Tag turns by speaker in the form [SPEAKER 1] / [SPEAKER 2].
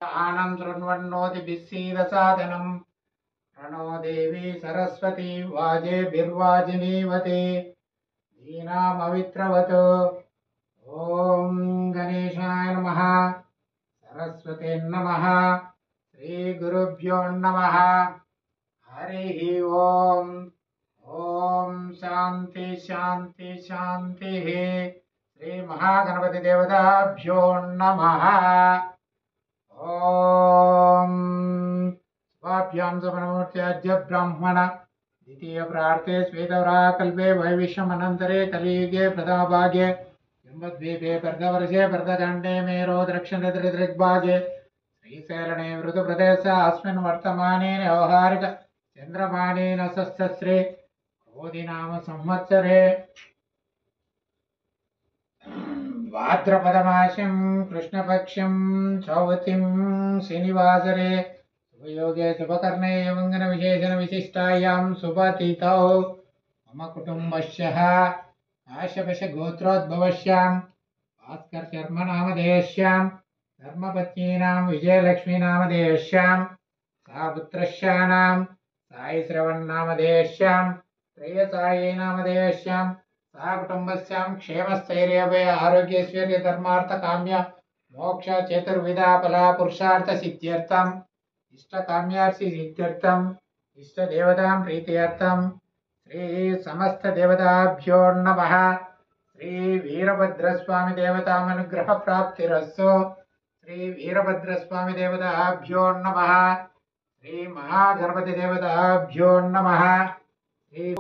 [SPEAKER 1] आनं शृण्वन्नोति बिस्सीदसादनं प्रणो देवी सरस्वती वाजेभिर्वाजिनीवते दीनामवित्रवत्। ॐ गणेशाय नमः। सरस्वते नमः। श्रीगुरुभ्यो नमः। हरिः ओम्। ओम शांति शांति शांति। श्री महागणपति देवताभ्यो नमः। ओम स्वाभ्यां सुमनमूर्त्याज्य ब्राह्मण द्वितीय प्रार्थे श्वेतवराकल्पे वैविश्वमनन्तरे कलियुगे प्रथमभागे जम्बद्वीपे प्रथमवर्षे भरतखण्डे मेरो दक्षिणदृग्भागे श्रीशैलने ऋतुप्रदेशे अस्मिन् वर्तमाने व्यवहारिक चन्द्रमानेन सहस्रे नाम संवत्सरे भाद्रपदमासं कृष्णपक्षं चौवतीं शनिवासरे शुभयोगे शुभकर्णे मंगल विशेषण विशिष्टायां शुभतिथौ मम कुटुम्बस्य काश्यपश गोत्रोद्भवस्यां भास्कर शर्मा नामधेयस्यां धर्मपत्नीनां विजयलक्ष्मी नामधेयस्यां सापुत्रस्यानां साई श्रवण नामधेयस्यां श्रेयसायी नामधेयस्यां सह कुटुंबस्यां क्षेमस्थैर्यभय आरोग्यैश्वर्य धर्मार्थ काम्य मोक्ष चतुर्विधा फला पुरुषार्थ सिद्ध्यर्थम इष्ट काम्यार्थ सिद्ध्यर्थम इष्ट देवतां प्रीत्यर्थम श्री समस्त देवताभ्यो नमः। श्री वीरभद्रस्वामी देवतामनुग्रह प्राप्तिरस्तु। श्री वीरभद्रस्वामी देवताभ्यो नमः। श्री महागणपति देवताभ्यो नमः। श्री